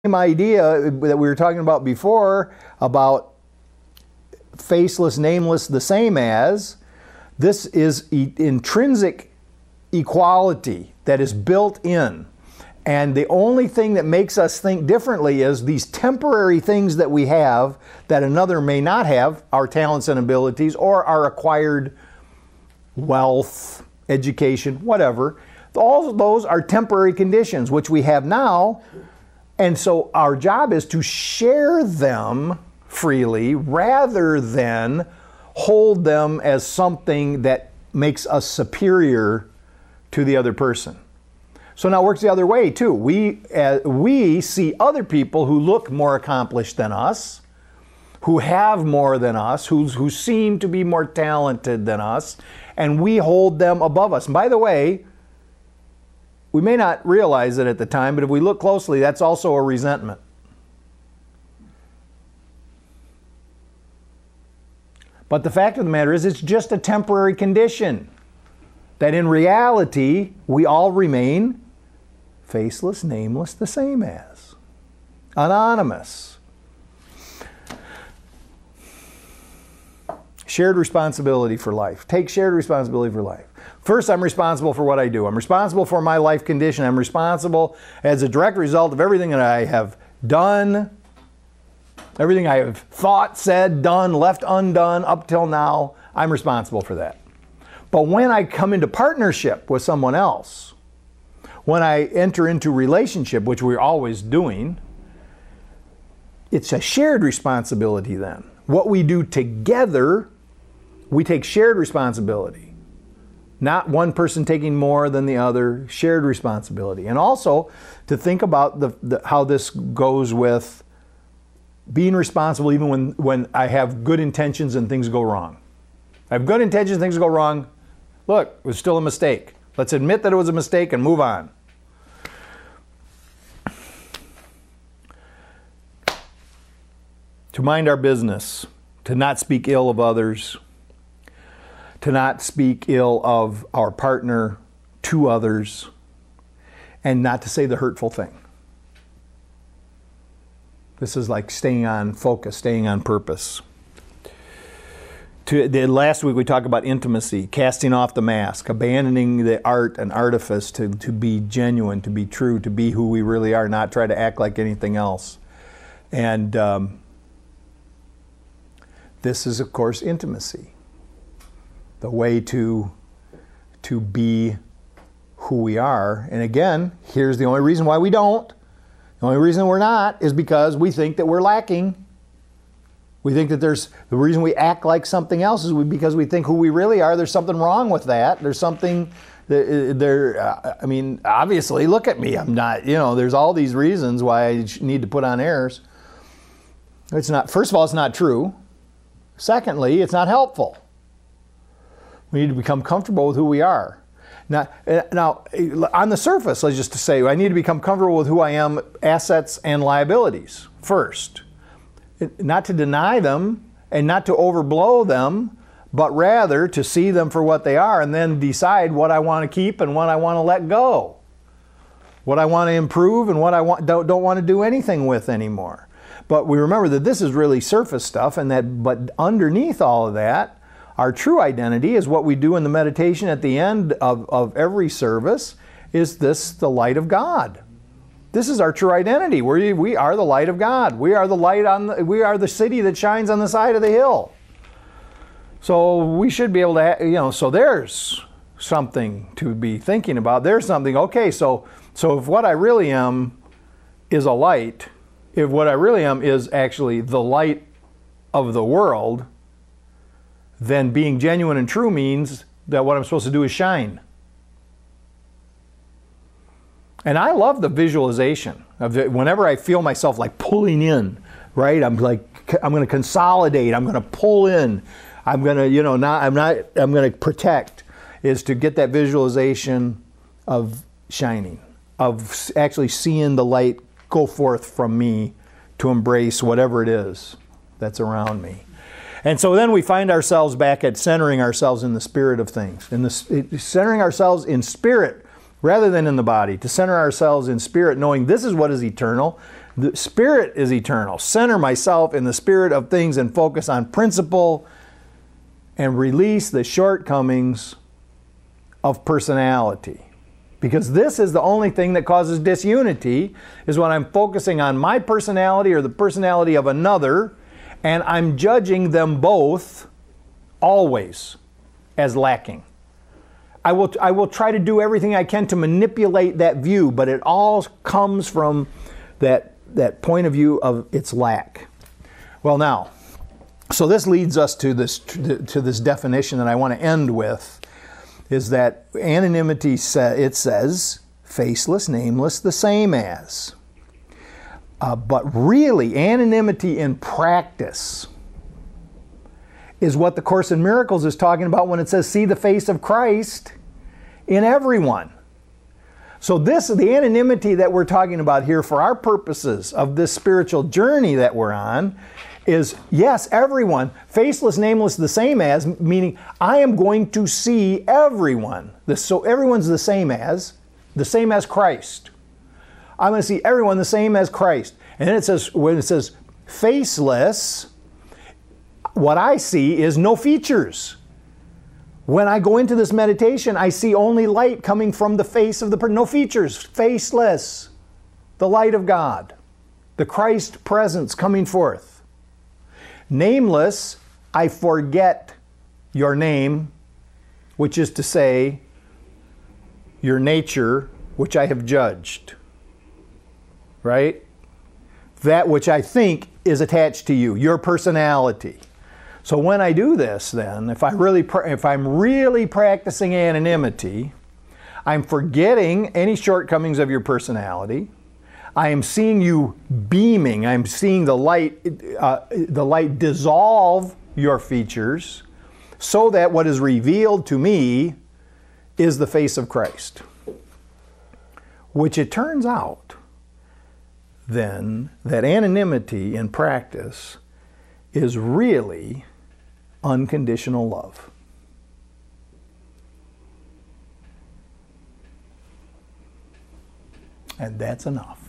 same idea that we were talking about before about faceless, nameless, the same as. This is intrinsic equality that is built in. And the only thing that makes us think differently is these temporary things that we have that another may not have, our talents and abilities, or our acquired wealth, education, whatever. All of those are temporary conditions, which we have now. And so our job is to share them freely rather than hold them as something that makes us superior to the other person. So now it works the other way too. We see other people who look more accomplished than us, who have more than us, who seem to be more talented than us, and we hold them above us. And by the way, we may not realize it at the time, but if we look closely, that's also a resentment. But the fact of the matter is, it's just a temporary condition. That in reality, we all remain faceless, nameless, the same as. Anonymous. Shared responsibility for life. Take shared responsibility for life. First, I'm responsible for what I do. I'm responsible for my life condition. I'm responsible as a direct result of everything that I have done, everything I have thought, said, done, left undone up till now. I'm responsible for that. But when I come into partnership with someone else, when I enter into relationship, which we're always doing, it's a shared responsibility then. What we do together, we take shared responsibility. Not one person taking more than the other, shared responsibility. And also to think about how this goes with being responsible even when I have good intentions and things go wrong. I have good intentions, things go wrong. Look, it was still a mistake. Let's admit that it was a mistake and move on. To mind our business, to not speak ill of others, to not speak ill of our partner to others, and not to say the hurtful thing. This is like staying on focus, staying on purpose. Last week we talked about intimacy, casting off the mask, abandoning the art and artifice to be genuine, to be true, to be who we really are, not try to act like anything else. And this is, of course, intimacy. The way to be who we are. And again, here's the only reason why we don't. The only reason we're not is because we think that we're lacking. We think that the reason we act like something else is because we think who we really are, there's something wrong with that. There's something, I mean, obviously, look at me. I'm not, there's all these reasons why I need to put on airs. It's not, first of all, it's not true. Secondly, it's not helpful. We need to become comfortable with who we are. Now, on the surface, let's just say, I need to become comfortable with who I am, assets and liabilities first. Not to deny them and not to overblow them, but rather to see them for what they are and then decide what I want to keep and what I want to let go. What I want to improve and what I don't want to do anything with anymore. But we remember that this is really surface stuff, but underneath all of that, our true identity is what we do in the meditation at the end of every service, is this the light of God. This is our true identity. We are the light of God. We are the light we are the city that shines on the side of the hill. So we should be able to, so there's something to be thinking about. There's something, okay, so if what I really am is a light, if what I really am is actually the light of the world, then being genuine and true means that what I'm supposed to do is shine. And I love the visualization of it. Whenever I feel myself like pulling in, right? I'm going to consolidate. I'm going to pull in. I'm going to, I'm going to protect, is to get that visualization of shining, of actually seeing the light go forth from me to embrace whatever it is that's around me. And so then we find ourselves back at centering ourselves in the spirit of things, centering ourselves in spirit rather than in the body, to center ourselves in spirit, knowing this is what is eternal, The spirit is eternal. Center myself in the spirit of things and focus on principle and release the shortcomings of personality. Because this is the only thing that causes disunity, is when I'm focusing on my personality or the personality of another, and I'm judging them both always as lacking. I will try to do everything I can to manipulate that view, but it all comes from that point of view of its lack. Well, now, so this leads us to this definition that I want to end with, is that anonymity, it says, faceless, nameless, the same as. But really, anonymity in practice is what the Course in Miracles is talking about when it says, see the face of Christ in everyone. So the anonymity that we're talking about here for our purposes of this spiritual journey that we're on is, yes, everyone, faceless, nameless, the same as, meaning I am going to see everyone. So everyone's the same as Christ. I'm going to see everyone the same as Christ. And then it says, when it says faceless, what I see is no features. When I go into this meditation, I see only light coming from the face of the person. No features, faceless. The light of God. The Christ presence coming forth. Nameless, I forget your name, which is to say, your nature, which I have judged. Right? That which I think is attached to you, your personality. So when I do this, then, if I'm really practicing anonymity, I'm forgetting any shortcomings of your personality. I am seeing you beaming. I'm seeing the light dissolve your features, so that what is revealed to me is the face of Christ. Which it turns out, then, that anonymity in practice is really unconditional love. And that's enough.